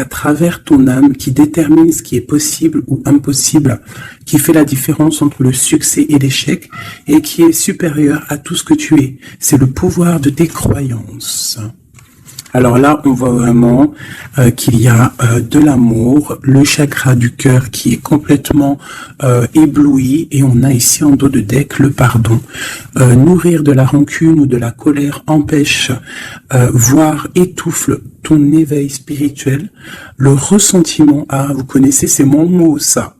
à travers ton âme qui détermine ce qui est possible ou impossible, qui fait la différence entre le succès et l'échec et qui est supérieur à tout ce que tu es. C'est le pouvoir de tes croyances. Alors là, on voit vraiment qu'il y a de l'amour, le chakra du cœur qui est complètement ébloui, et on a ici en dos de deck le pardon. Nourrir de la rancune ou de la colère empêche, voire étouffe ton éveil spirituel. Le ressentiment, vous connaissez, c'est mon mot ça.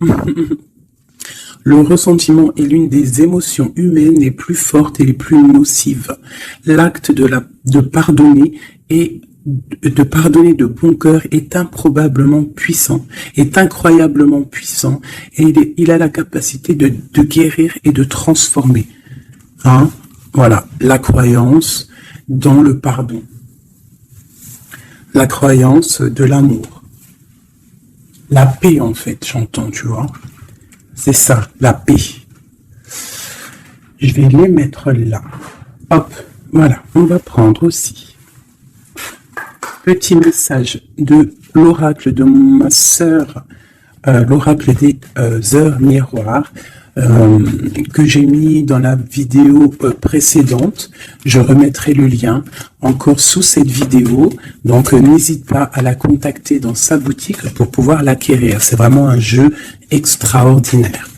Le ressentiment est l'une des émotions humaines les plus fortes et les plus nocives. L'acte de pardonner et de pardonner de bon cœur est improbablement puissant, est incroyablement puissant, et il a la capacité de guérir et de transformer. Voilà, la croyance dans le pardon. La croyance de l'amour. La paix, en fait, j'entends, tu vois. C'est ça, la paix. Je vais les mettre là. Hop, voilà, on va prendre aussi. Petit message de l'oracle de ma sœur, l'oracle des heures miroirs, que j'ai mis dans la vidéo précédente. Je remettrai le lien encore sous cette vidéo, donc n'hésite pas à la contacter dans sa boutique pour pouvoir l'acquérir. C'est vraiment un jeu extraordinaire.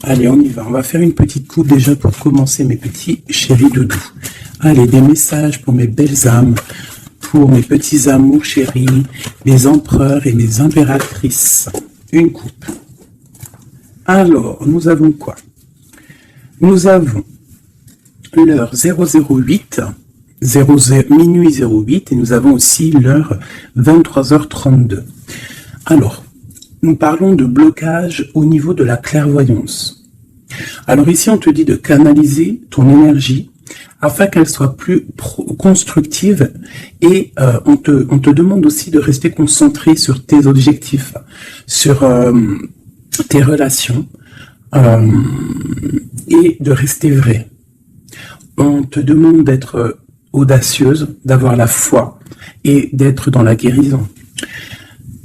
Allez, on y va. On va faire une petite coupe déjà pour commencer, mes petits chéris doudous. Allez, des messages pour mes belles âmes, pour mes petits amours chéris, mes empereurs et mes impératrices. Une coupe. Alors, nous avons quoi? Nous avons l'heure 008, minuit 08, et nous avons aussi l'heure 23h32. Alors, nous parlons de blocage au niveau de la clairvoyance. Alors ici, on te dit de canaliser ton énergie afin qu'elle soit plus constructive, et on te demande aussi de rester concentré sur tes objectifs, sur tes relations, et de rester vrai. On te demande d'être audacieuse, d'avoir la foi et d'être dans la guérison.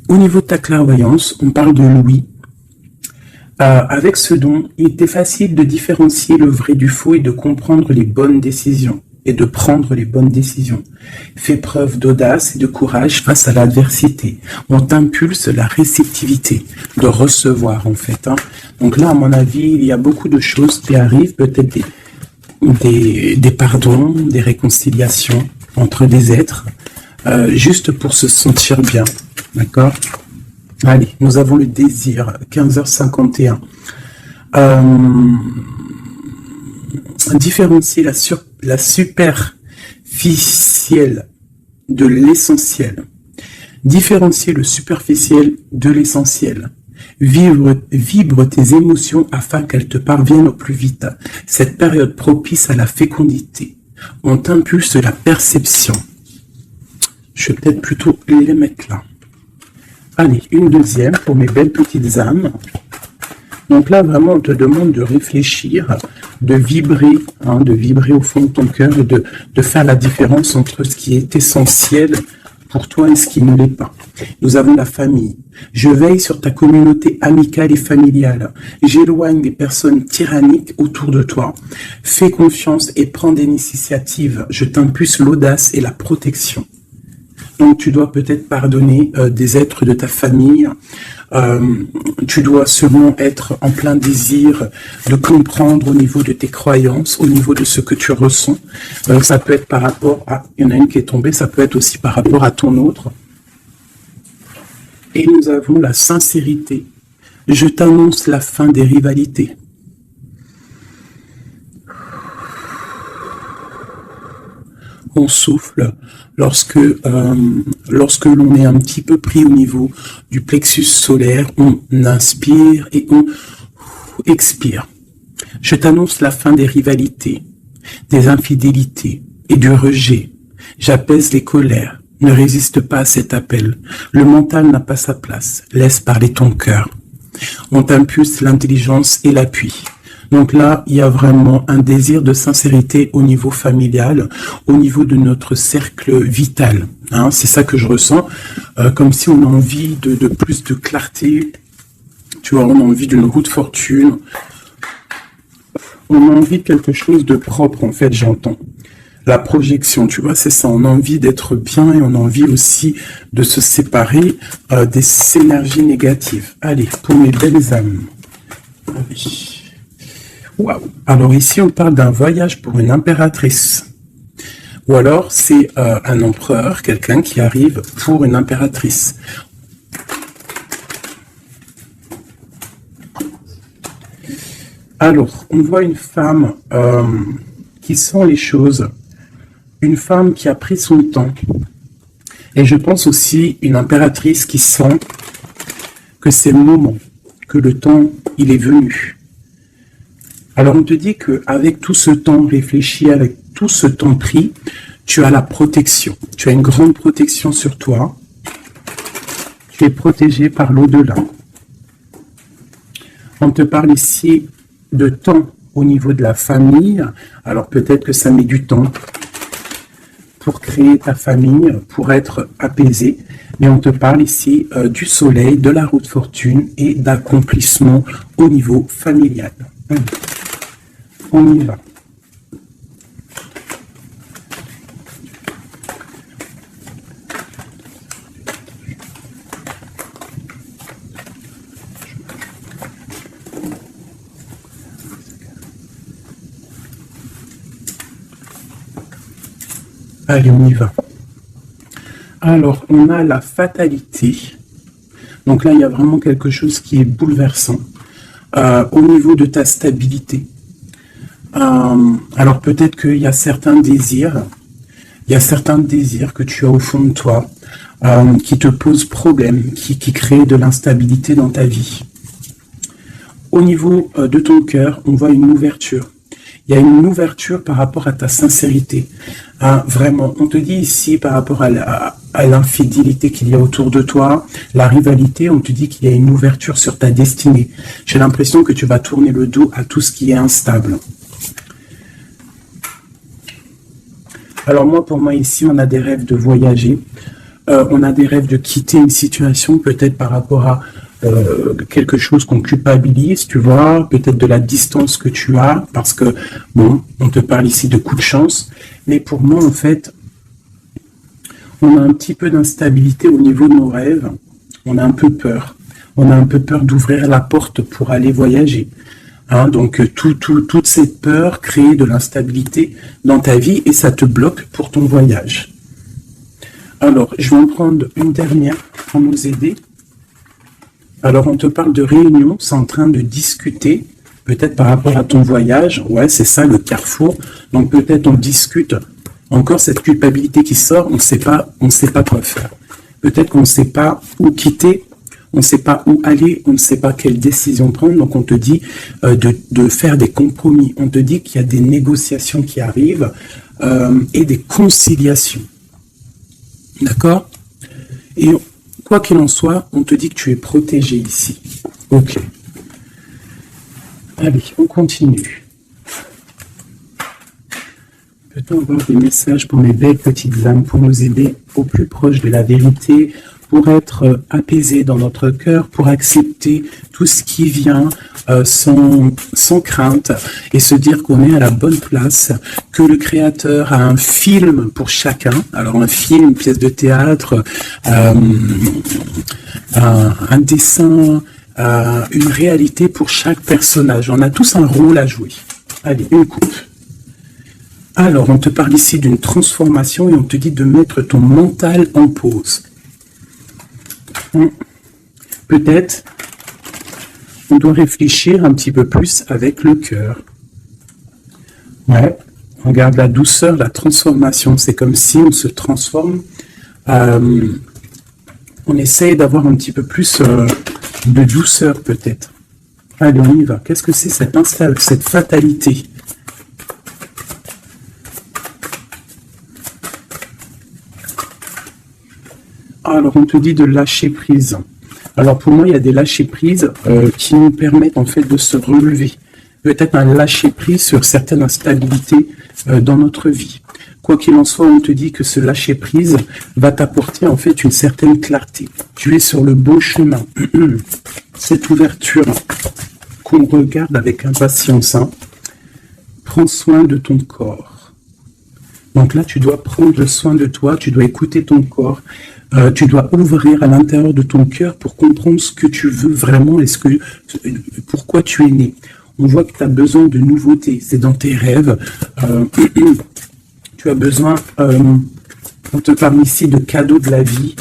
Au niveau de ta clairvoyance, on parle de l'ouïe. Avec ce don, il était facile de différencier le vrai du faux et de comprendre les bonnes décisions et de prendre les bonnes décisions. Fais preuve d'audace et de courage face à l'adversité. On t'impulse la réceptivité, de recevoir en fait. Donc là, à mon avis, il y a beaucoup de choses qui arrivent, peut-être des pardons, des réconciliations entre des êtres, juste pour se sentir bien. D'accord ? Allez, nous avons le désir, 15h51. Différencier la superficielle de l'essentiel. Différencier le superficiel de l'essentiel. Vibre tes émotions afin qu'elles te parviennent au plus vite. Cette période propice à la fécondité. On t'impulse la perception. Je vais peut-être plutôt les mettre là. Allez, une deuxième pour mes belles petites âmes. Donc là, vraiment, on te demande de réfléchir, de vibrer au fond de ton cœur, et de faire la différence entre ce qui est essentiel pour toi et ce qui ne l'est pas. Nous avons la famille. Je veille sur ta communauté amicale et familiale. J'éloigne les personnes tyranniques autour de toi. Fais confiance et prends des initiatives. Je t'impulse l'audace et la protection. Donc tu dois peut-être pardonner des êtres de ta famille. Tu dois sûrement être en plein désir de comprendre au niveau de tes croyances, au niveau de ce que tu ressens. Ça peut être par rapport à... Il y en a une qui est tombée, ça peut être aussi par rapport à ton autre. Et nous avons la sincérité. Je t'annonce la fin des rivalités. On souffle lorsque l'on est un petit peu pris au niveau du plexus solaire. On inspire et on expire. Je t'annonce la fin des rivalités, des infidélités et du rejet. J'apaise les colères. Ne résiste pas à cet appel. Le mental n'a pas sa place. Laisse parler ton cœur. On t'impulse l'intelligence et l'appui. Donc là, il y a vraiment un désir de sincérité au niveau familial, au niveau de notre cercle vital. Hein, c'est ça que je ressens, comme si on a envie de plus de clarté, tu vois, on a envie d'une roue de fortune, on a envie de quelque chose de propre, en fait, j'entends. La projection, tu vois, c'est ça, on a envie d'être bien et on a envie aussi de se séparer des énergies négatives. Allez, pour mes belles âmes. Allez. Waouh. Alors ici, on parle d'un voyage pour une impératrice. Ou alors, c'est un empereur, quelqu'un qui arrive pour une impératrice. Alors, on voit une femme qui sent les choses, une femme qui a pris son temps. Et je pense aussi une impératrice qui sent que c'est le moment, que le temps, il est venu. Alors, on te dit qu'avec tout ce temps réfléchi, avec tout ce temps pris, tu as la protection. Tu as une grande protection sur toi. Tu es protégé par l'au-delà. On te parle ici de temps au niveau de la famille. Alors peut-être que ça met du temps pour créer ta famille, pour être apaisé. Mais on te parle ici du soleil, de la roue de fortune et d'accomplissement au niveau familial. On y va. Allez, on y va. Alors, on a la fatalité. Donc là, il y a vraiment quelque chose qui est bouleversant au niveau de ta stabilité. Alors peut-être qu'il y a certains désirs, que tu as au fond de toi qui te posent problème, qui créent de l'instabilité dans ta vie. Au niveau de ton cœur, on voit une ouverture. Il y a une ouverture par rapport à ta sincérité. Vraiment, on te dit ici par rapport à l'infidélité qu'il y a autour de toi, la rivalité, on te dit qu'il y a une ouverture sur ta destinée. J'ai l'impression que tu vas tourner le dos à tout ce qui est instable. Alors moi, pour moi, ici, on a des rêves de voyager. On a des rêves de quitter une situation, peut-être par rapport à quelque chose qu'on culpabilise, tu vois, peut-être de la distance que tu as, parce que, bon, on te parle ici de coup de chance, mais pour moi, en fait, on a un petit peu d'instabilité au niveau de nos rêves, on a un peu peur. On a un peu peur d'ouvrir la porte pour aller voyager. Hein, donc, toute cette peur crée de l'instabilité dans ta vie et ça te bloque pour ton voyage. Alors, je vais en prendre une dernière pour nous aider. Alors, on te parle de réunion, c'est en train de discuter, peut-être par rapport à ton voyage. Ouais, c'est ça, le carrefour. Donc, peut-être on discute. Encore cette culpabilité qui sort, on ne sait pas quoi faire. Peut-être qu'on ne sait pas où quitter, on ne sait pas où aller, on ne sait pas quelle décision prendre. Donc, on te dit de faire des compromis. On te dit qu'il y a des négociations qui arrivent et des conciliations. D'accord ? Et quoi qu'il en soit, on te dit que tu es protégé ici. Ok. Allez, on continue. Peut-on avoir des messages pour mes belles petites âmes, pour nous aider au plus proche de la vérité, pour être apaisés dans notre cœur, pour accepter tout ce qui vient sans crainte et se dire qu'on est à la bonne place, que le Créateur a un film pour chacun, alors un film, une pièce de théâtre, un dessin, une réalité pour chaque personnage. On a tous un rôle à jouer. Allez, une coupe. Alors, on te parle ici d'une transformation et on te dit de mettre ton mental en pause. Peut-être on doit réfléchir un petit peu plus avec le cœur. Ouais, on regarde la douceur, la transformation. C'est comme si on se transforme. On essaye d'avoir un petit peu plus de douceur peut-être. Allez, on y va. Qu'est-ce que c'est cette fatalité ? Alors, on te dit de lâcher prise. Alors, pour moi, il y a des lâcher prises qui nous permettent en fait de se relever. Peut-être un lâcher prise sur certaines instabilités dans notre vie. Quoi qu'il en soit, on te dit que ce lâcher-prise va t'apporter en fait une certaine clarté. Tu es sur le bon chemin. Cette ouverture qu'on regarde avec impatience, hein. Prends soin de ton corps. Donc là, tu dois prendre soin de toi, tu dois écouter ton corps, tu dois ouvrir à l'intérieur de ton cœur pour comprendre ce que tu veux vraiment et pourquoi tu es né. On voit que tu as besoin de nouveautés, c'est dans tes rêves. Tu as besoin, on te parle ici de cadeaux de la vie.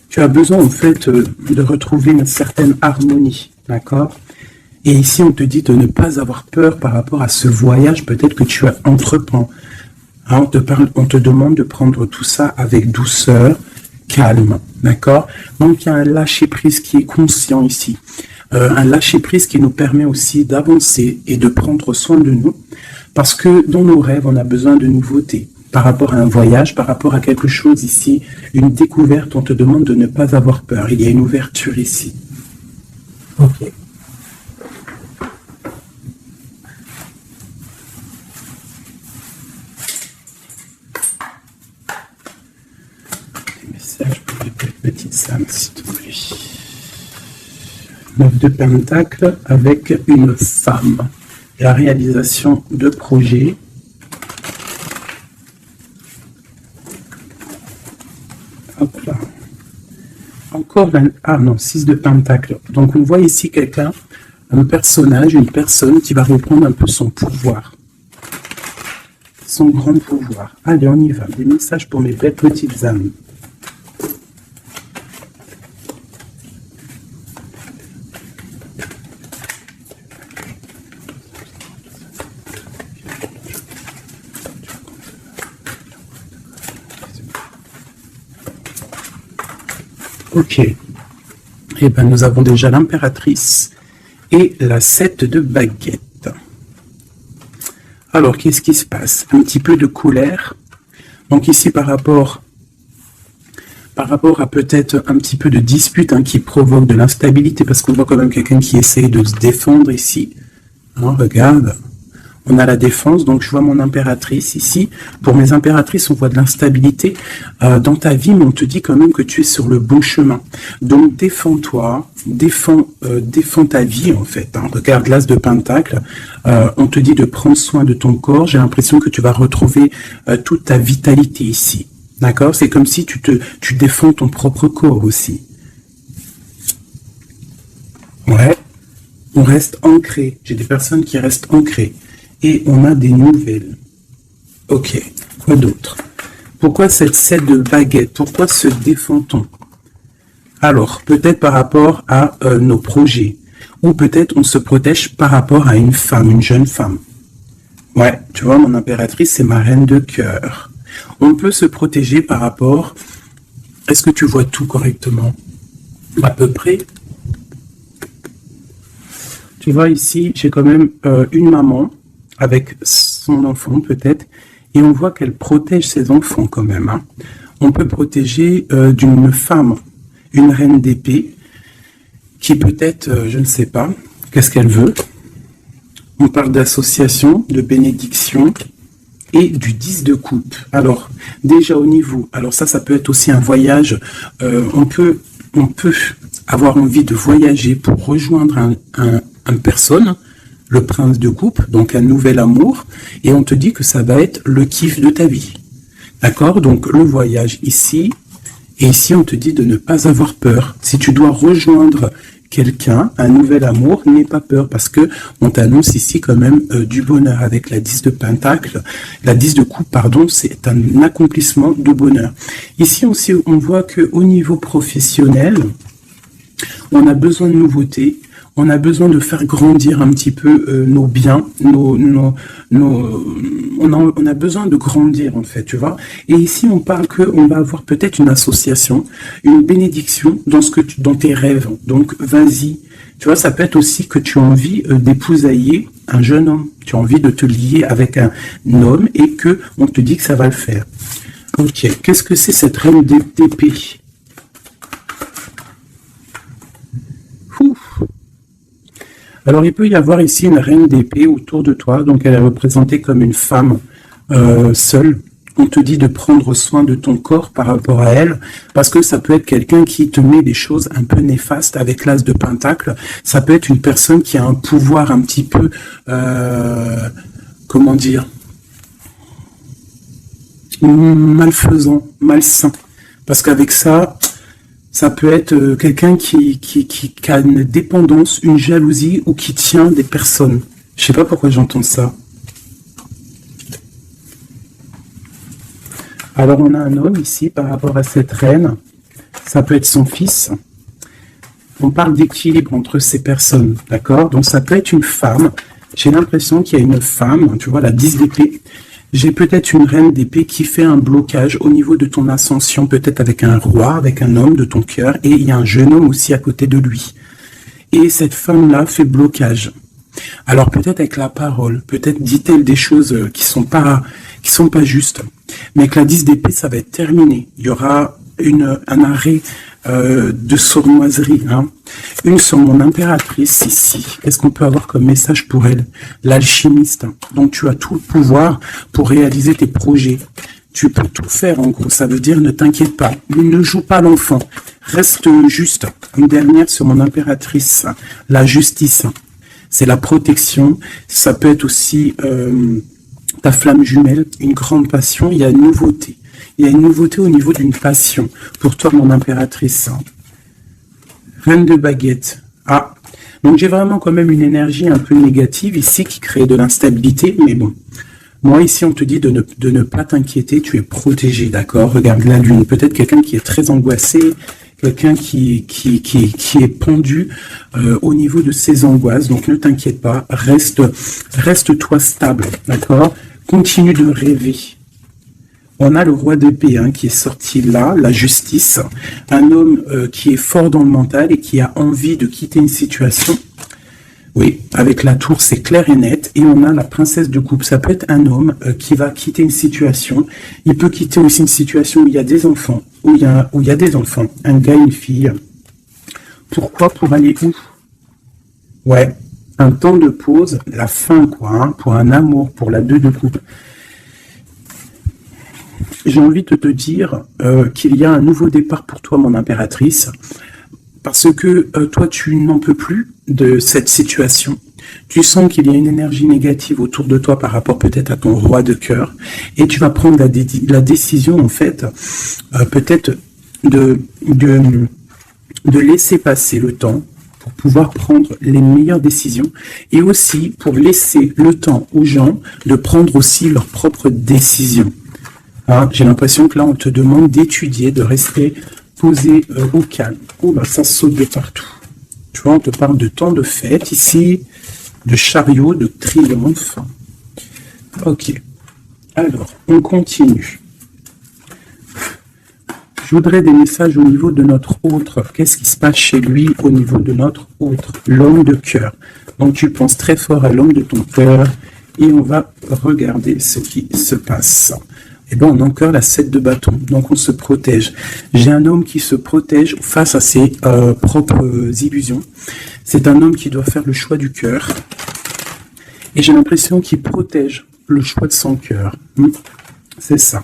Tu as besoin en fait de retrouver une certaine harmonie, d'accord? Et ici, on te dit de ne pas avoir peur par rapport à ce voyage peut-être que tu entreprends. Hein, on te demande de prendre tout ça avec douceur, calme, d'accord? Donc, il y a un lâcher-prise qui est conscient ici. Un lâcher-prise qui nous permet aussi d'avancer et de prendre soin de nous. Parce que dans nos rêves, on a besoin de nouveautés. Par rapport à un voyage, par rapport à quelque chose ici, une découverte, on te demande de ne pas avoir peur. Il y a une ouverture ici. Ok. Pour les petites âmes, s'il te plaît. 9 de Pentacle avec une femme. La réalisation de projets. Hop là. Encore ah non, 6 de Pentacle. Donc on voit ici quelqu'un, un personnage, une personne qui va reprendre un peu son pouvoir. Son grand pouvoir. Allez, on y va. Des messages pour mes belles petites âmes. Ok. Eh bien, nous avons déjà l'impératrice et la 7 de baguette. Alors, qu'est-ce qui se passe? Un petit peu de colère. Donc ici, par rapport à peut-être un petit peu de dispute hein, qui provoque de l'instabilité, parce qu'on voit quand même quelqu'un qui essaye de se défendre ici. Hein, regarde. On a la défense, donc je vois mon impératrice ici. Pour mes impératrices, on voit de l'instabilité dans ta vie, mais on te dit quand même que tu es sur le bon chemin. Donc défends-toi, défends ta vie en fait. Hein. Regarde l'as de Pentacle, on te dit de prendre soin de ton corps. J'ai l'impression que tu vas retrouver toute ta vitalité ici. D'accord? C'est comme si tu défends ton propre corps aussi. Ouais, on reste ancré. J'ai des personnes qui restent ancrées. Et on a des nouvelles. Ok, quoi d'autre? Pourquoi cette 7 de baguette? Pourquoi se défend-on? Alors, peut-être par rapport à nos projets. Ou peut-être on se protège par rapport à une femme, une jeune femme. Ouais, tu vois, mon impératrice, c'est ma reine de cœur. On peut se protéger par rapport... Est-ce que tu vois tout correctement? À peu près. Tu vois, ici, j'ai quand même une maman avec son enfant peut-être, et on voit qu'elle protège ses enfants quand même. Hein. On peut protéger d'une femme, une reine d'épée, qui peut-être, je ne sais pas, qu'est-ce qu'elle veut. On parle d'association, de bénédiction et du 10 de coupe. Alors, déjà au niveau, alors ça peut être aussi un voyage, on peut avoir envie de voyager pour rejoindre une personne, le prince de coupe, donc un nouvel amour, et on te dit que ça va être le kiff de ta vie. D'accord? Donc le voyage ici, et ici on te dit de ne pas avoir peur. Si tu dois rejoindre quelqu'un, un nouvel amour, n'aie pas peur, parce que on t'annonce ici quand même du bonheur avec la 10 de Pentacle. La 10 de coupe, pardon, c'est un accomplissement de bonheur. Ici aussi, on voit qu'au niveau professionnel, on a besoin de nouveautés. On a besoin de faire grandir un petit peu nos biens, on a besoin de grandir en fait, tu vois. Et ici, on parle qu'on va avoir peut-être une association, une bénédiction dans tes rêves. Donc, vas-y. Tu vois, ça peut être aussi que tu as envie d'épousailler un jeune homme. Tu as envie de te lier avec un homme et que on te dit que ça va le faire. Ok. Qu'est-ce que c'est cette reine d'épée? Ouf. Alors, il peut y avoir ici une reine d'épée autour de toi, donc elle est représentée comme une femme seule, on te dit de prendre soin de ton corps par rapport à elle, parce que ça peut être quelqu'un qui te met des choses un peu néfastes avec l'as de pentacle. Ça peut être une personne qui a un pouvoir un petit peu, comment dire, malfaisant, malsain. Parce qu'avec ça, ça peut être quelqu'un qui a une dépendance, une jalousie ou qui tient des personnes. Je sais pas pourquoi j'entends ça. Alors on a un homme ici par rapport à cette reine. Ça peut être son fils. On parle d'équilibre entre ces personnes, d'accord? Donc ça peut être une femme. J'ai l'impression qu'il y a une femme, tu vois, la 10 d'épée. J'ai peut-être une reine d'épée qui fait un blocage au niveau de ton ascension, peut-être avec un roi, avec un homme de ton cœur, et il y a un jeune homme aussi à côté de lui. Et cette femme-là fait blocage. Alors peut-être avec la parole, peut-être dit-elle des choses qui sont pas justes. Mais avec la 10 d'épée, ça va être terminé. Il y aura un arrêt de sournoiserie. Hein. Une sur mon impératrice ici. Qu'est-ce qu'on peut avoir comme message pour elle? L'alchimiste. Donc tu as tout le pouvoir pour réaliser tes projets. Tu peux tout faire en gros. Ça veut dire ne t'inquiète pas. Ne joue pas l'enfant. Reste juste. Une dernière sur mon impératrice. La justice. C'est la protection. Ça peut être aussi ta flamme jumelle, une grande passion. Il y a une nouveauté. Il y a une nouveauté au niveau d'une passion. Pour toi, mon impératrice. Reine de baguette. Ah, donc j'ai vraiment quand même une énergie un peu négative ici qui crée de l'instabilité. Mais bon, moi ici, on te dit de ne pas t'inquiéter. Tu es protégé, d'accord? Regarde la lune. Peut-être quelqu'un qui est très angoissé. Quelqu'un qui est pendu au niveau de ses angoisses. Donc ne t'inquiète pas. Reste-toi stable, d'accord? Continue de rêver. On a le roi d'épée qui est sorti là, la justice, un homme qui est fort dans le mental et qui a envie de quitter une situation. Oui, avec la tour, c'est clair et net. Et on a la princesse de coupe. Ça peut être un homme qui va quitter une situation. Il peut quitter aussi une situation où il y a des enfants, où il y a des enfants, un gars, une fille. Pourquoi? Pour aller où? Ouais, un temps de pause, la fin, quoi, pour un amour, pour la 2 de coupe. J'ai envie de te dire qu'il y a un nouveau départ pour toi, mon impératrice, parce que toi, tu n'en peux plus de cette situation. Tu sens qu'il y a une énergie négative autour de toi par rapport peut-être à ton roi de cœur, et tu vas prendre la décision, en fait, peut-être de laisser passer le temps pour pouvoir prendre les meilleures décisions, et aussi pour laisser le temps aux gens de prendre aussi leurs propres décisions. Hein, j'ai l'impression que là, on te demande d'étudier, de rester posé au calme. Oh, bah, ça saute de partout. Tu vois, on te parle de temps de fête ici, de chariot, de triomphe. Ok. Alors, on continue. Je voudrais des messages au niveau de notre autre. Qu'est-ce qui se passe chez lui au niveau de notre autre? L'homme de cœur. Donc, tu penses très fort à l'homme de ton cœur et on va regarder ce qui se passe. Et bien, on a encore la 7 de bâton. Donc, on se protège. J'ai un homme qui se protège face à ses propres illusions. C'est un homme qui doit faire le choix du cœur. Et j'ai l'impression qu'il protège le choix de son cœur. C'est ça.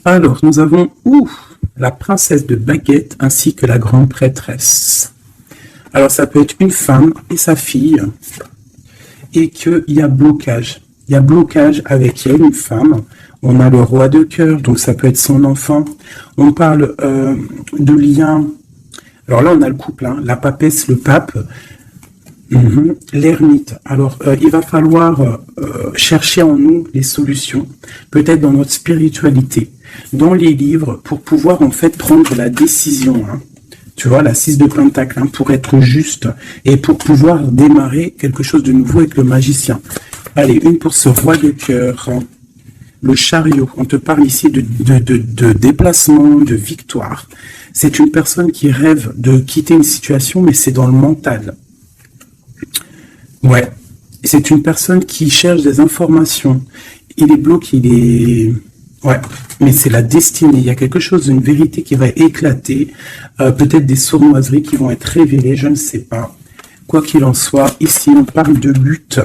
Alors, nous avons la princesse de baguette ainsi que la grande prêtresse. Alors, ça peut être une femme et sa fille. Et qu'il y a blocage. Il y a blocage avec elle, une femme. On a le roi de cœur, donc ça peut être son enfant. On parle de lien. Alors là, on a le couple, la papesse, le pape, l'ermite. Alors, il va falloir chercher en nous les solutions, peut-être dans notre spiritualité, dans les livres, pour pouvoir en fait prendre la décision. Tu vois, la 6 de pentacle, pour être juste et pour pouvoir démarrer quelque chose de nouveau avec le magicien. Allez, une pour ce roi de cœur, le chariot. On te parle ici de déplacement, de victoire. C'est une personne qui rêve de quitter une situation, mais c'est dans le mental. Ouais, c'est une personne qui cherche des informations. Il est bloqué, ouais, mais c'est la destinée. Il y a quelque chose, une vérité qui va éclater. Peut-être des sournoiseries qui vont être révélées, je ne sais pas. Quoi qu'il en soit, ici, on parle de lutte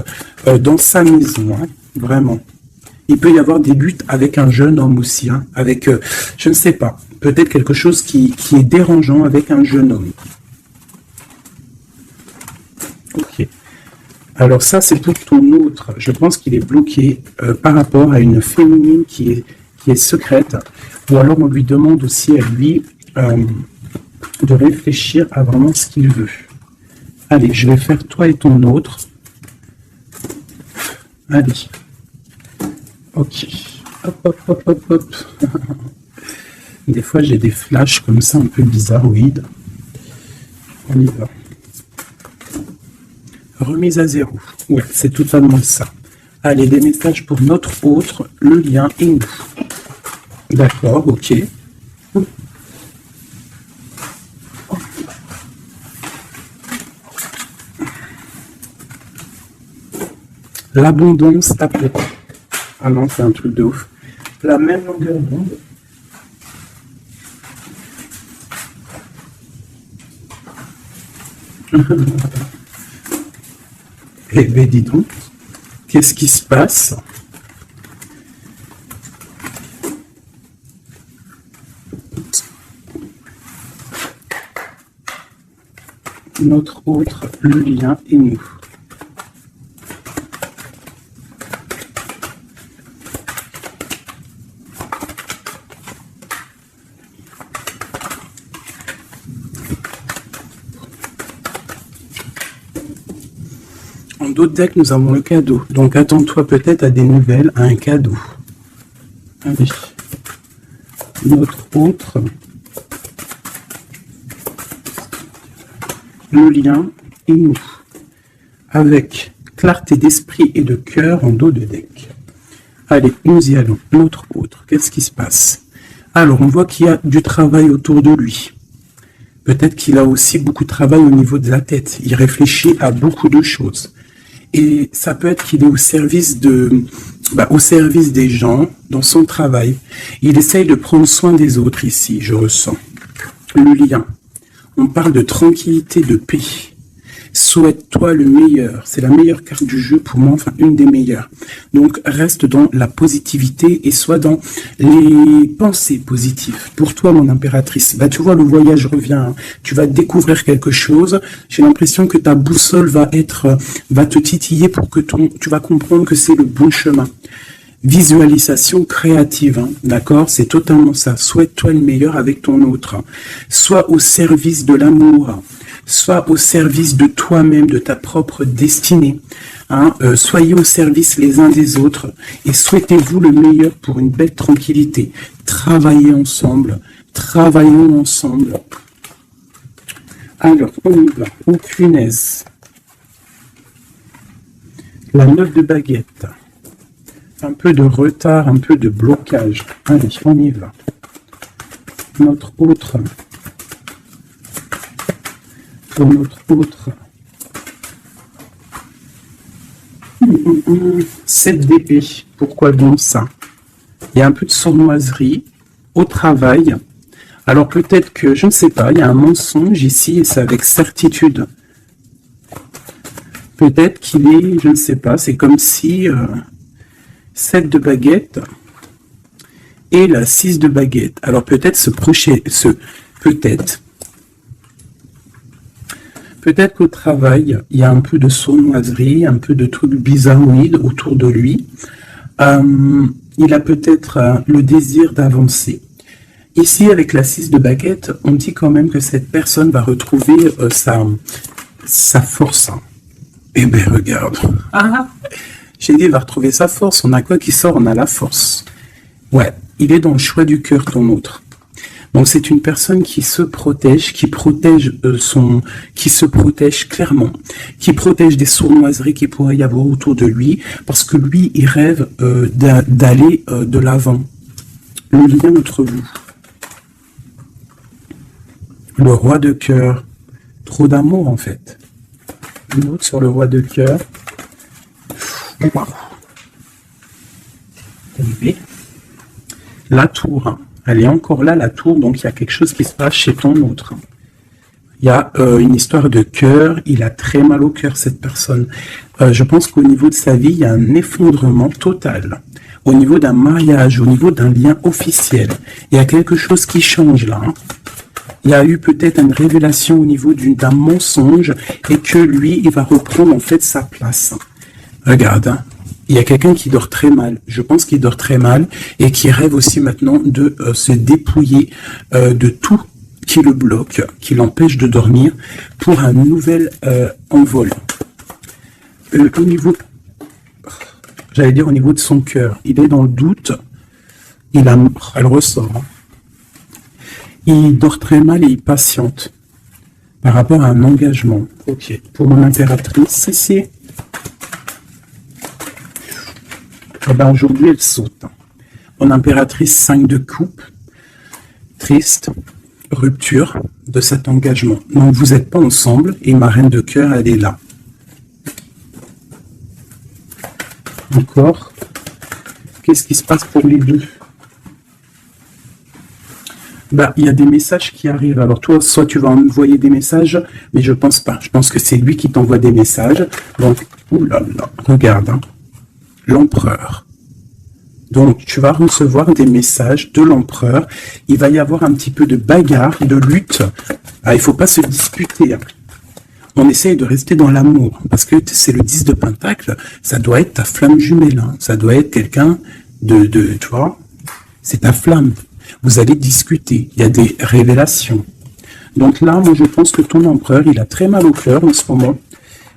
dans sa maison, vraiment. Il peut y avoir des luttes avec un jeune homme aussi, hein, avec, je ne sais pas, peut-être quelque chose qui est dérangeant avec un jeune homme. Ok. Alors ça, c'est pour ton autre. Je pense qu'il est bloqué par rapport à une féminine qui est secrète. Ou alors on lui demande aussi à lui de réfléchir à vraiment ce qu'il veut. Allez, je vais faire toi et ton autre. Allez. Ok. Hop, hop, hop, hop, hop. Des fois, j'ai des flashs comme ça, un peu bizarroïdes. On y va. Remise à zéro. Ouais, c'est totalement ça. Allez, des messages pour notre autre, le lien et nous. D'accord, ok. L'abondance après. Ah non, c'est un truc de ouf. La même longueur d'onde. Eh bien, dis donc, qu'est-ce qui se passe? Notre autre, le lien et nous. En d'autres decks, nous avons le cadeau. Donc attends-toi peut-être à des nouvelles, à un cadeau. Allez. Notre autre. Le lien et nous. Avec clarté d'esprit et de cœur en dos de deck. Allez, nous y allons. Notre autre. Qu'est-ce qui se passe? Alors, on voit qu'il y a du travail autour de lui. Peut-être qu'il a aussi beaucoup de travail au niveau de la tête. Il réfléchit à beaucoup de choses. Et ça peut être qu'il est au service des gens, dans son travail. Il essaye de prendre soin des autres ici, je ressens. Le lien. On parle de tranquillité, de paix. Souhaite-toi le meilleur. C'est la meilleure carte du jeu pour moi, enfin une des meilleures. Donc reste dans la positivité et sois dans les pensées positives. Pour toi, mon impératrice, bah, tu vois, le voyage revient. Hein. Tu vas découvrir quelque chose. J'ai l'impression que ta boussole va te titiller pour que tu vas comprendre que c'est le bon chemin. Visualisation créative, hein, d'accord? C'est totalement ça. Souhaite-toi le meilleur avec ton autre. Sois au service de l'amour. Sois au service de toi-même, de ta propre destinée. Hein, soyez au service les uns des autres et souhaitez-vous le meilleur pour une belle tranquillité. Travaillez ensemble. Travaillons ensemble. Alors, on y va. Oh, punaise. La 9 de baguette. Un peu de retard, un peu de blocage. Allez, on y va. Notre autre. Pour notre autre. 7 d'épée. Pourquoi donc ça? Il y a un peu de sournoiserie au travail. Alors peut-être que, je ne sais pas, il y a un mensonge ici et c'est avec certitude. Peut-être qu'il est, je ne sais pas, c'est comme si 7 de baguette et la 6 de baguette. Alors peut-être peut-être qu'au travail, il y a un peu de sournoiserie, un peu de trucs bizarroïdes autour de lui. Il a peut-être le désir d'avancer. Ici, avec la 6 de baguette, on dit quand même que cette personne va retrouver sa force. Eh bien, regarde. J'ai dit, il va retrouver sa force. On a quoi qui sort? On a la force. Ouais, il est dans le choix du cœur, ton autre. Donc, c'est une personne qui se protège, qui se protège clairement, qui protège des sournoiseries qu'il pourrait y avoir autour de lui, parce que lui, il rêve d'aller de l'avant. Le lien entre vous. Le roi de cœur. Trop d'amour, en fait. Une autre sur le roi de cœur. Wow. La tour. Elle est encore là, la tour, donc il y a quelque chose qui se passe chez ton autre. Il y a une histoire de cœur, il a très mal au cœur cette personne. Je pense qu'au niveau de sa vie, il y a un effondrement total. Au niveau d'un mariage, au niveau d'un lien officiel, il y a quelque chose qui change là. Hein. Il y a eu peut-être une révélation au niveau d'un mensonge et que lui, il va reprendre en fait sa place. Regarde, hein. Il y a quelqu'un qui dort très mal. Je pense qu'il dort très mal et qui rêve aussi maintenant de se dépouiller de tout qui le bloque, qui l'empêche de dormir pour un nouvel envol. Au niveau, j'allais dire au niveau de son cœur, il est dans le doute. Elle ressort. Hein. Il dort très mal et il patiente par rapport à un engagement. Ok. Pour mon impératrice, ici. Eh ben aujourd'hui, elle saute. Mon impératrice 5 de coupe, triste, rupture de cet engagement. Donc vous n'êtes pas ensemble et ma reine de cœur, elle est là. Encore. Qu'est-ce qui se passe pour les deux? Bah, il y a des messages qui arrivent. Alors toi, soit tu vas envoyer des messages, mais je pense pas. Je pense que c'est lui qui t'envoie des messages. Donc, oulala, regarde, hein. L'empereur. Donc, tu vas recevoir des messages de l'empereur. Il va y avoir un petit peu de bagarre, de lutte. Ah, il faut pas se disputer. Hein. On essaye de rester dans l'amour, parce que c'est le 10 de Pentacle. Ça doit être ta flamme jumelle. Hein. Ça doit être quelqu'un tu vois, c'est ta flamme. Vous allez discuter, il y a des révélations. Donc là, moi je pense que ton empereur, il a très mal au cœur en ce moment.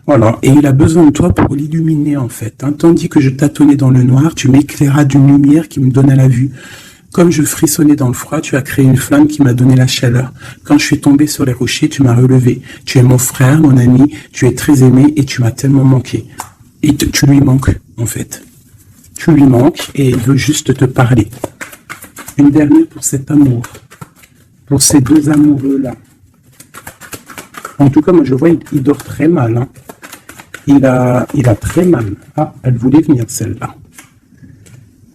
Voilà, et il a besoin de toi pour l'illuminer en fait. Hein. Tandis que je tâtonnais dans le noir, tu m'éclairas d'une lumière qui me donne à la vue. Comme je frissonnais dans le froid, tu as créé une flamme qui m'a donné la chaleur. Quand je suis tombé sur les rochers, tu m'as relevé. Tu es mon frère, mon ami, tu es très aimé et tu m'as tellement manqué. Et tu lui manques en fait. Tu lui manques et il veut juste te parler. Une dernière pour cet amour, pour ces deux amoureux-là. En tout cas, moi je vois, il dort très mal. Hein. Il a très mal. Ah, elle voulait venir celle-là.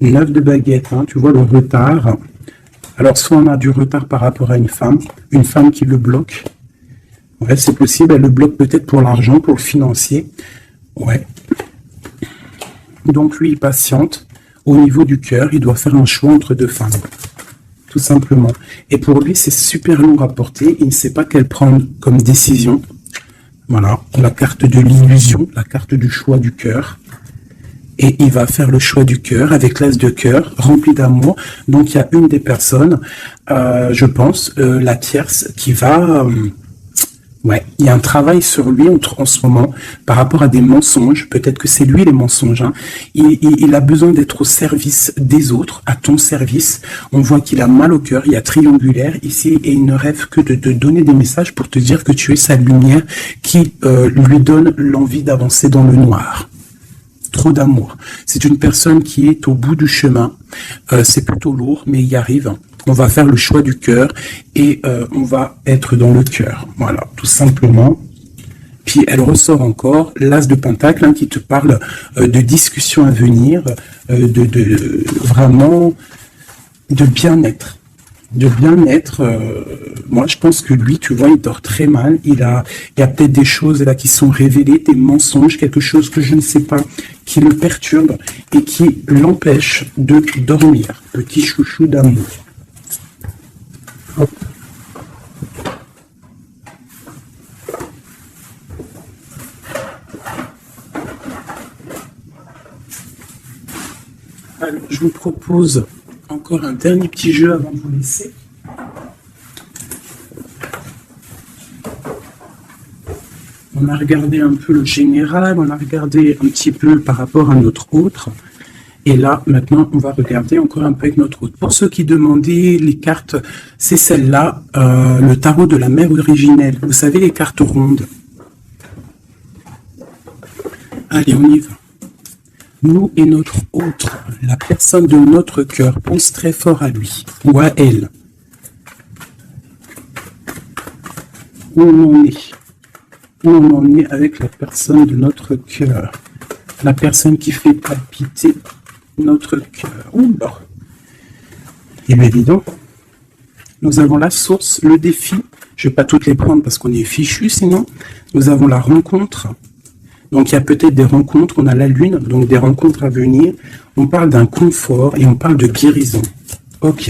9 de baguette, hein, tu vois le retard. Alors, soit on a du retard par rapport à une femme qui le bloque. Ouais, c'est possible, elle le bloque peut-être pour l'argent, pour le financier. Ouais. Donc lui, il patiente. Au niveau du cœur, il doit faire un choix entre deux femmes. Tout simplement. Et pour lui, c'est super lourd à porter. Il ne sait pas quelle prendre comme décision. Voilà, la carte de l'illusion, la carte du choix du cœur. Et il va faire le choix du cœur avec l'as de cœur, rempli d'amour. Donc il y a une des personnes, je pense, la tierce, qui va... ouais, il y a un travail sur lui en ce moment par rapport à des mensonges. Peut-être que c'est lui les mensonges. Hein. Il a besoin d'être au service des autres, à ton service. On voit qu'il a mal au cœur, il y a triangulaire ici et il ne rêve que de te donner des messages pour te dire que tu es sa lumière qui lui donne l'envie d'avancer dans le noir. Trop d'amour. C'est une personne qui est au bout du chemin. C'est plutôt lourd, mais il y arrive. On va faire le choix du cœur et on va être dans le cœur. Voilà, tout simplement. Puis elle ressort encore l'as de Pentacle hein, qui te parle de discussions à venir, vraiment de bien-être. De bien-être, moi je pense que lui, tu vois, il dort très mal. Il y a peut-être des choses là qui sont révélées, des mensonges, quelque chose que je ne sais pas, qui le perturbe et qui l'empêche de dormir. Petit chouchou d'amour. Hop. Alors, je vous propose encore un dernier petit jeu avant de vous laisser. On a regardé un peu le général, on a regardé un petit peu par rapport à notre autre. Et là, maintenant, on va regarder encore un peu avec notre autre. Pour ceux qui demandaient les cartes, c'est celle-là, le tarot de la mère originelle. Vous savez, les cartes rondes. Allez, on y va. Nous et notre autre, la personne de notre cœur, pense très fort à lui ou à elle. Où on en est? Où on en est avec la personne de notre cœur? La personne qui fait palpiter notre cœur. Et bien dis donc, nous avons la source, le défi Je ne vais pas toutes les prendre parce qu'on est fichu sinon. Nous avons la rencontre. Donc, il y a peut-être des rencontres. On a la lune, donc des rencontres à venir. On parle d'un confort et on parle de guérison. Ok.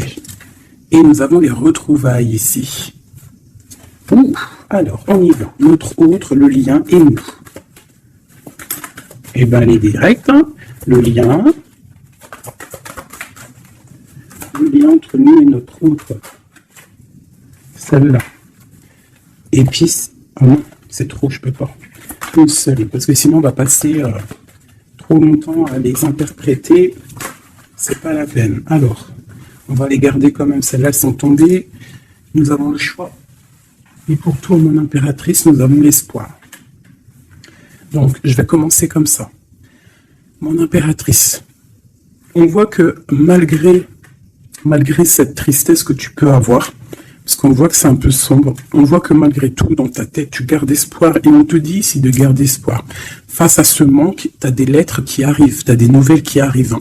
Et nous avons les retrouvailles ici. Ouh. Alors, on y va. Notre autre, le lien et nous. Eh bien, elle est directe. Hein. Le lien entre nous et notre autre. Celle-là. Et puis, oh non, c'est trop, je peux pas. Une seule, parce que sinon on va passer trop longtemps à les interpréter. C'est pas la peine. Alors, on va les garder quand même. Celles-là sont tombées. Nous avons le choix. Et pour toi, mon impératrice, nous avons l'espoir. Donc, je vais commencer comme ça. Mon impératrice. On voit que malgré cette tristesse que tu peux avoir, parce qu'on voit que c'est un peu sombre, on voit que malgré tout, dans ta tête, tu gardes espoir, et on te dit ici de garder espoir. Face à ce manque, tu as des lettres qui arrivent, tu as des nouvelles qui arrivent.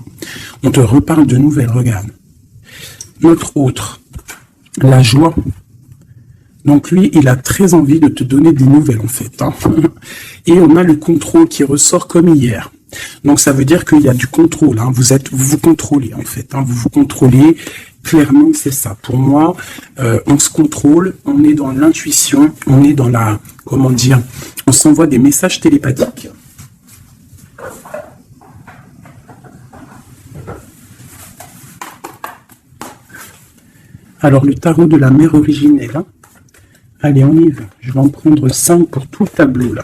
On te reparle de nouvelles, regarde. Notre autre, la joie. Donc lui, il a très envie de te donner des nouvelles, en fait. Hein. Et on a le contrôle qui ressort comme hier. Donc ça veut dire qu'il y a du contrôle. Hein. Vous vous contrôlez, en fait. Hein. Vous vous contrôlez. Clairement, c'est ça. Pour moi, on se contrôle, on est dans l'intuition, on est dans la, comment dire, on s'envoie des messages télépathiques. Alors, le tarot de la mère originelle. Hein. Allez, on y va. Je vais en prendre 5 pour tout le tableau, là.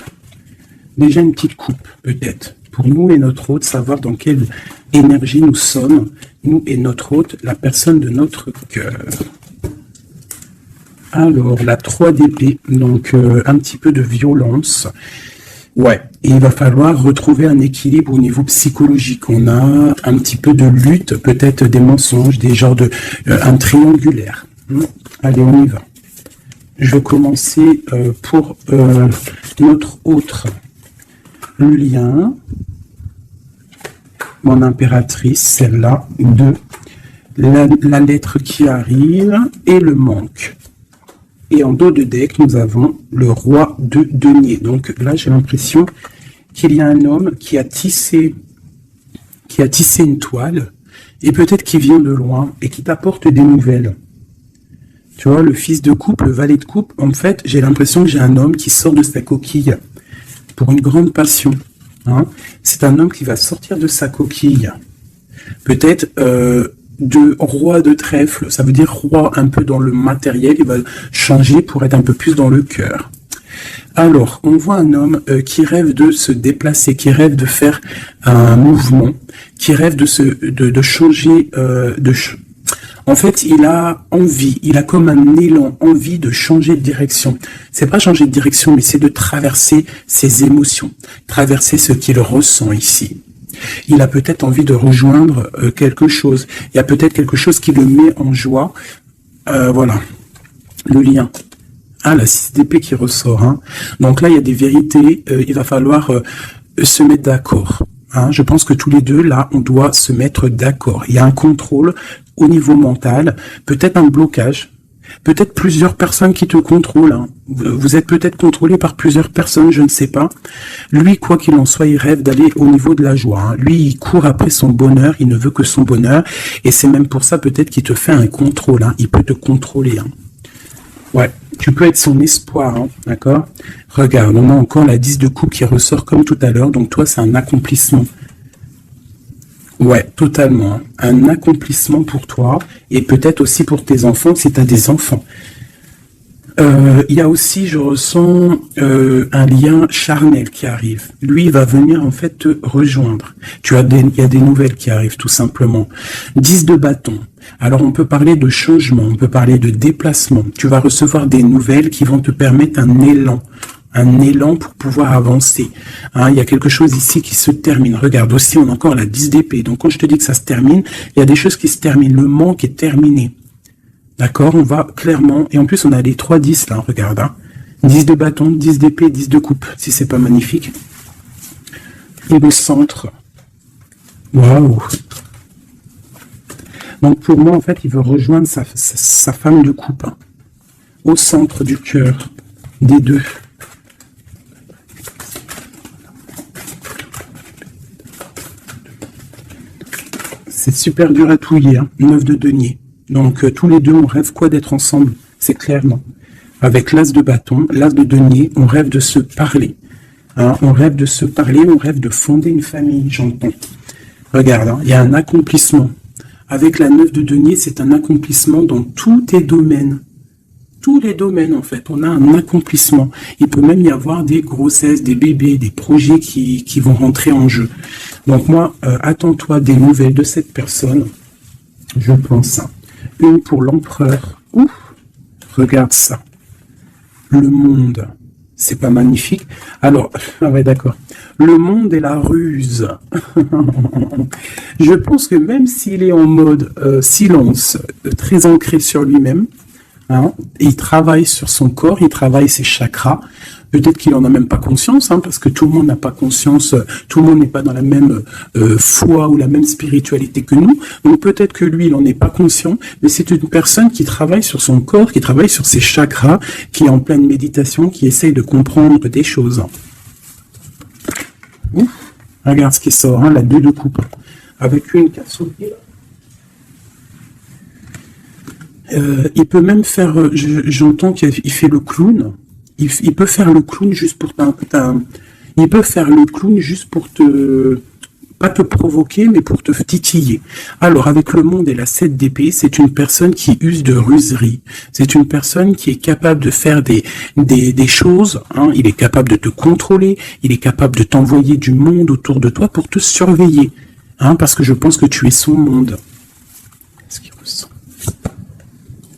Déjà une petite coupe, peut-être. Pour nous et notre hôte, savoir dans quelle énergie nous sommes, nous et notre hôte, la personne de notre cœur. Alors, la 3 d'épée, donc un petit peu de violence. Ouais, et il va falloir retrouver un équilibre au niveau psychologique. On a un petit peu de lutte, peut-être des mensonges, des genres de... un triangulaire. Allez, on y va. Je vais commencer pour notre autre. Le lien, mon impératrice, celle-là, 2, la lettre qui arrive et le manque. Et en dos de deck, nous avons le roi de denier. Donc là, j'ai l'impression qu'il y a un homme qui a tissé une toile et peut-être qu'il vient de loin et qui t'apporte des nouvelles. Tu vois, le fils de coupe, le valet de coupe, en fait, j'ai l'impression que j'ai un homme qui sort de sa coquille pour une grande passion. Hein. C'est un homme qui va sortir de sa coquille. Peut-être de roi de trèfle, ça veut dire roi un peu dans le matériel, il va changer pour être un peu plus dans le cœur. Alors, on voit un homme qui rêve de se déplacer, qui rêve de faire un mouvement, qui rêve de changer, en fait, il a envie, il a comme un élan, envie de changer de direction. C'est pas changer de direction, mais c'est de traverser ses émotions, traverser ce qu'il ressent ici. Il a peut-être envie de rejoindre quelque chose. Il y a peut-être quelque chose qui le met en joie. Voilà, le lien. Ah, la 6 d'épée qui ressort. Hein. Donc là, il y a des vérités. Il va falloir se mettre d'accord. Hein. Je pense que tous les deux, là, on doit se mettre d'accord. Il y a un contrôle au niveau mental, peut-être un blocage, peut-être plusieurs personnes qui te contrôlent. Hein. Vous êtes peut-être contrôlé par plusieurs personnes, je ne sais pas. Lui, quoi qu'il en soit, il rêve d'aller au niveau de la joie. Hein. Lui, il court après son bonheur, il ne veut que son bonheur. Et c'est même pour ça peut-être qu'il te fait un contrôle. Hein. Il peut te contrôler. Hein. Ouais, tu peux être son espoir, hein, d'accord? Regarde, on a encore la 10 de coupe qui ressort comme tout à l'heure. Donc toi, c'est un accomplissement. Ouais, totalement. Hein. Un accomplissement pour toi et peut-être aussi pour tes enfants si tu as des enfants. Il y a aussi, je ressens un lien charnel qui arrive. Lui, il va venir en fait te rejoindre. Il y a des nouvelles qui arrivent tout simplement. 10 de bâton. Alors on peut parler de changement, on peut parler de déplacement. Tu vas recevoir des nouvelles qui vont te permettre un élan pour pouvoir avancer. Hein, il y a quelque chose ici qui se termine. Regarde, aussi on a encore la 10 d'épée. Donc quand je te dis que ça se termine, il y a des choses qui se terminent. Le manque est terminé. D'accord, on va clairement, et en plus on a les 3 10 là, regarde, hein. 10 de bâton, 10 d'épée, 10 de coupe, si c'est pas magnifique. Et le centre. Waouh. Donc pour moi, en fait, il veut rejoindre sa femme de coupe. Hein. au centre du cœur des deux. C'est super dur à touiller, hein, 9 de denier. Donc tous les deux, on rêve quoi d'être ensemble, c'est clairement. Avec l'as de bâton, l'as de denier, on rêve de se parler. Hein, on rêve de se parler, on rêve de fonder une famille, j'entends. Regarde, hein, il y a un accomplissement. Avec la 9 de denier, c'est un accomplissement dans tous tes domaines. Tous les domaines, en fait, on a un accomplissement. Il peut même y avoir des grossesses, des bébés, des projets qui vont rentrer en jeu. Donc moi, attends-toi des nouvelles de cette personne, je pense. Une pour l'empereur. Ouf, regarde ça. Le monde, c'est pas magnifique. Alors, ah ouais, d'accord. Le monde est la ruse. Je pense que même s'il est en mode silence, très ancré sur lui-même, hein, il travaille sur son corps, il travaille ses chakras. Peut-être qu'il en a même pas conscience, hein, parce que tout le monde n'a pas conscience, tout le monde n'est pas dans la même foi ou la même spiritualité que nous. Donc peut-être que lui, il n'en est pas conscient, mais c'est une personne qui travaille sur son corps, qui travaille sur ses chakras, qui est en pleine méditation, qui essaye de comprendre des choses. Ouf, regarde ce qui sort, hein, la 2 de coupe, avec une qui a sauté là. Il peut même faire, j'entends qu'il fait le clown. Il peut faire le clown juste pour il peut faire le clown juste pour pas te provoquer, mais pour te titiller. Alors, avec le monde et la 7 d'épée, c'est une personne qui use de ruserie. C'est une personne qui est capable de faire des choses, hein. Il est capable de te contrôler, il est capable de t'envoyer du monde autour de toi pour te surveiller. Hein, parce que je pense que tu es son monde. Qu'est-ce qu'il ressent?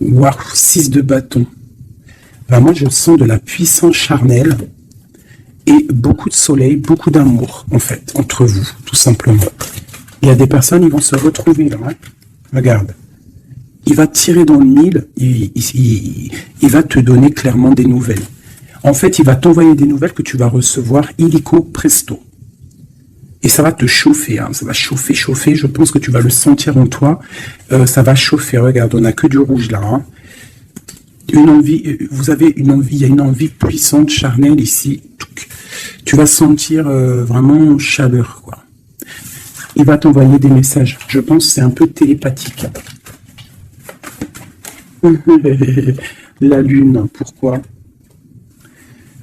Waouh, 6 de bâton. Ben moi, je sens de la puissance charnelle et beaucoup de soleil, beaucoup d'amour, en fait, entre vous, tout simplement. Il y a des personnes, ils vont se retrouver là. Hein. Regarde. Il va tirer dans le mille, il va te donner clairement des nouvelles. En fait, il va t'envoyer des nouvelles que tu vas recevoir illico presto. Et ça va te chauffer, hein. Ça va chauffer, chauffer. Je pense que tu vas le sentir en toi. Ça va chauffer. Regarde, on n'a que du rouge là. Hein. Une envie, vous avez une envie, il y a une envie puissante, charnelle ici. Tu vas sentir vraiment chaleur, quoi. Il va t'envoyer des messages. Je pense que c'est un peu télépathique. La lune, pourquoi?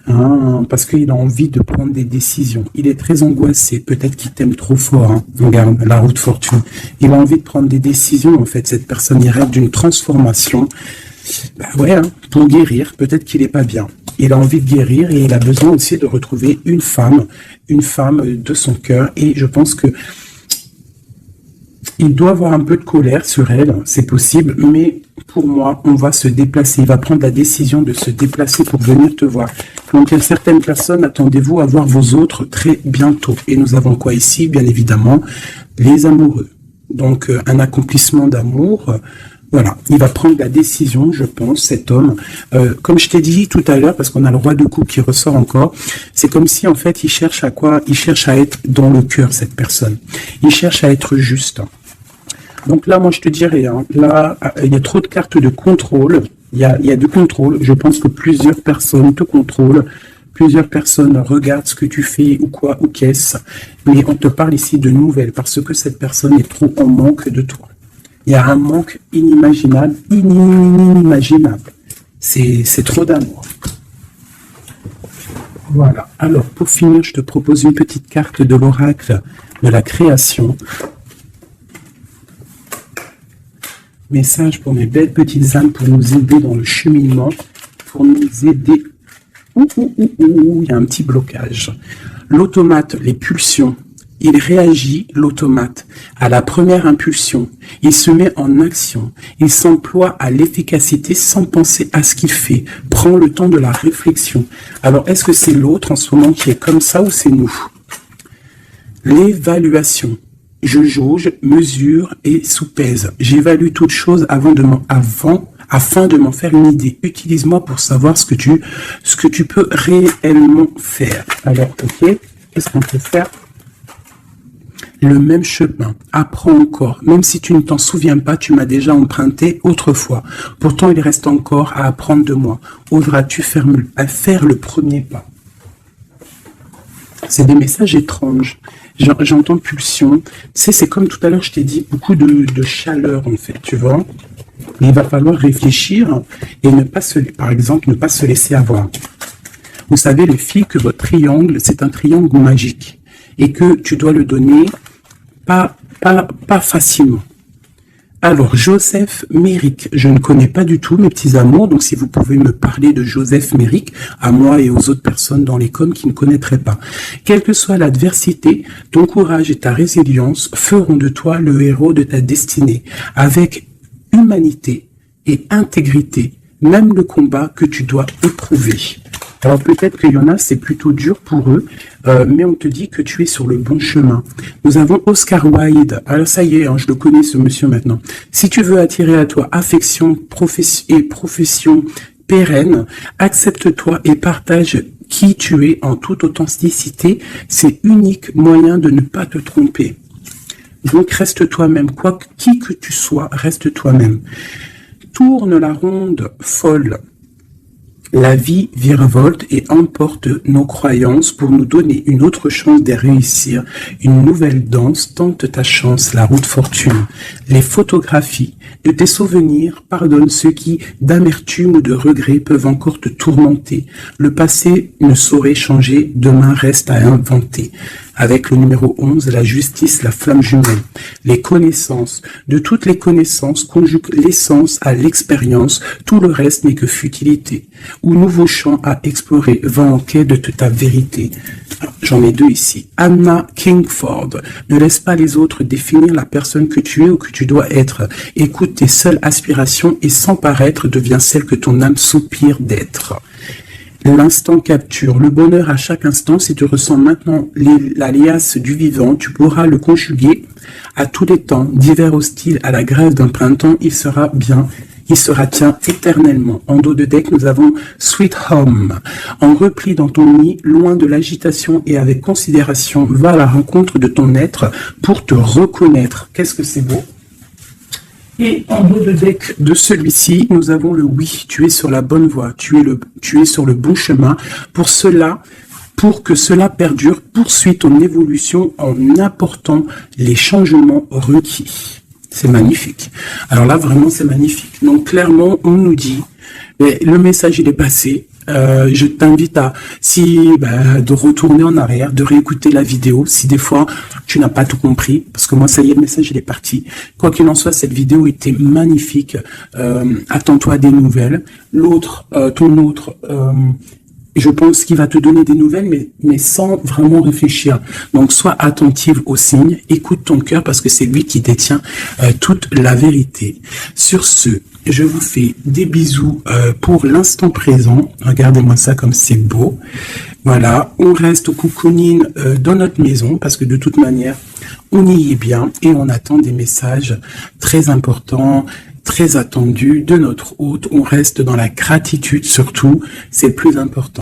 Ah, parce qu'il a envie de prendre des décisions. Il est très angoissé. Peut-être qu'il t'aime trop fort. Hein. Regarde, la roue de fortune. Il a envie de prendre des décisions, en fait. Cette personne, il rêve d'une transformation. Bah ouais, hein, pour guérir, peut-être qu'il n'est pas bien. Il a envie de guérir et il a besoin aussi de retrouver une femme de son cœur. Et je pense que il doit avoir un peu de colère sur elle, c'est possible, mais pour moi, on va se déplacer. Il va prendre la décision de se déplacer pour venir te voir. Donc, il y a certaines personnes, attendez-vous à voir vos autres très bientôt. Et nous avons quoi ici? Bien évidemment, les amoureux. Donc, un accomplissement d'amour. Voilà, il va prendre la décision, je pense, cet homme. Comme je t'ai dit tout à l'heure, parce qu'on a le roi de coupe qui ressort encore, c'est comme si, en fait, il cherche à quoi? Il cherche à être dans le cœur, cette personne. Il cherche à être juste. Donc là, moi, je te dirais, hein, là, il y a trop de cartes de contrôle. Il y a du contrôle. Je pense que plusieurs personnes te contrôlent. Plusieurs personnes regardent ce que tu fais ou quoi, ou qu'est-ce. Mais on te parle ici de nouvelles, parce que cette personne est trop en manque de toi. Il y a un manque inimaginable, inimaginable. C'est trop d'amour. Voilà. Alors, pour finir, je te propose une petite carte de l'oracle de la création. Message pour mes belles petites âmes, pour nous aider dans le cheminement, pour nous aider. Il y a un petit blocage. L'automate, les pulsions. Il réagit, l'automate, à la première impulsion. Il se met en action. Il s'emploie à l'efficacité sans penser à ce qu'il fait. Prend le temps de la réflexion. Alors, est-ce que c'est l'autre en ce moment qui est comme ça ou c'est nous? L'évaluation. Je jauge, mesure et soupèse. J'évalue toute chose afin de m'en faire une idée. Utilise-moi pour savoir ce que tu peux réellement faire. Alors, ok, qu'est-ce qu'on peut faire? le même chemin. Apprends encore. Même si tu ne t'en souviens pas, tu m'as déjà emprunté autrefois. Pourtant, il reste encore à apprendre de moi. Oseras-tu faire le premier pas? C'est des messages étranges. J'entends pulsion. Tu sais, c'est comme tout à l'heure, je t'ai dit, beaucoup de chaleur, en fait, tu vois. Mais il va falloir réfléchir et par exemple, ne pas se laisser avoir. Vous savez, les filles, que votre triangle, c'est un triangle magique et que tu dois le donner pas facilement. Alors, Joseph Méric, je ne connais pas du tout, mes petits amours, donc si vous pouvez me parler de Joseph Méric, à moi et aux autres personnes dans les coms qui ne connaîtraient pas. Quelle que soit l'adversité, ton courage et ta résilience feront de toi le héros de ta destinée, avec humanité et intégrité, même le combat que tu dois éprouver. Alors peut-être qu'il y en a, c'est plutôt dur pour eux, mais on te dit que tu es sur le bon chemin. Nous avons Oscar Wilde. Alors ça y est, hein, je le connais ce monsieur maintenant. Si tu veux attirer à toi affection et profession pérenne, accepte-toi et partage qui tu es en toute authenticité. C'est unique moyen de ne pas te tromper. Donc reste toi-même, qui que tu sois, reste toi-même. Tourne la ronde folle. La vie virevolte et emporte nos croyances pour nous donner une autre chance de réussir. Une nouvelle danse, tente ta chance, la route fortune. Les photographies de tes souvenirs pardonnent ceux qui, d'amertume ou de regret, peuvent encore te tourmenter. Le passé ne saurait changer, demain reste à inventer. Avec le numéro 11, la justice, la flamme jumelle. Les connaissances, de toutes les connaissances, conjugue l'essence à l'expérience, tout le reste n'est que futilité. Ou nouveau champ à explorer, va en quête de ta vérité. J'en ai deux ici. Anna Kingford, ne laisse pas les autres définir la personne que tu es ou que tu dois être. Écoute tes seules aspirations et sans paraître, deviens celle que ton âme soupire d'être. L'instant capture, le bonheur à chaque instant. Si tu ressens maintenant la liasse du vivant, tu pourras le conjuguer à tous les temps, d'hiver hostile à la grève d'un printemps, il sera bien, il sera tien éternellement. En dos de deck, nous avons Sweet Home. En repli dans ton nid, loin de l'agitation et avec considération, va à la rencontre de ton être pour te reconnaître. Qu'est-ce que c'est beau! Et en dos de deck de celui-ci, nous avons le oui, tu es sur la bonne voie, tu es sur le bon chemin. Pour que cela perdure, poursuis ton évolution en apportant les changements requis. C'est magnifique. Alors là, vraiment, c'est magnifique. Donc, clairement, on nous dit, le message, il est passé. Je t'invite de retourner en arrière, de réécouter la vidéo, si des fois tu n'as pas tout compris, parce que moi, ça y est, le message, il est parti. Quoi qu'il en soit, cette vidéo était magnifique. Attends-toi à des nouvelles. Ton autre, je pense qu'il va te donner des nouvelles, mais sans vraiment réfléchir. Donc, sois attentive aux signes, écoute ton cœur, parce que c'est lui qui détient toute la vérité. Sur ce, je vous fais des bisous pour l'instant présent. Regardez-moi ça comme c'est beau. Voilà, on reste au cocooning dans notre maison, parce que de toute manière, on y est bien et on attend des messages très importants, très attendus de notre hôte. On reste dans la gratitude surtout, c'est le plus important.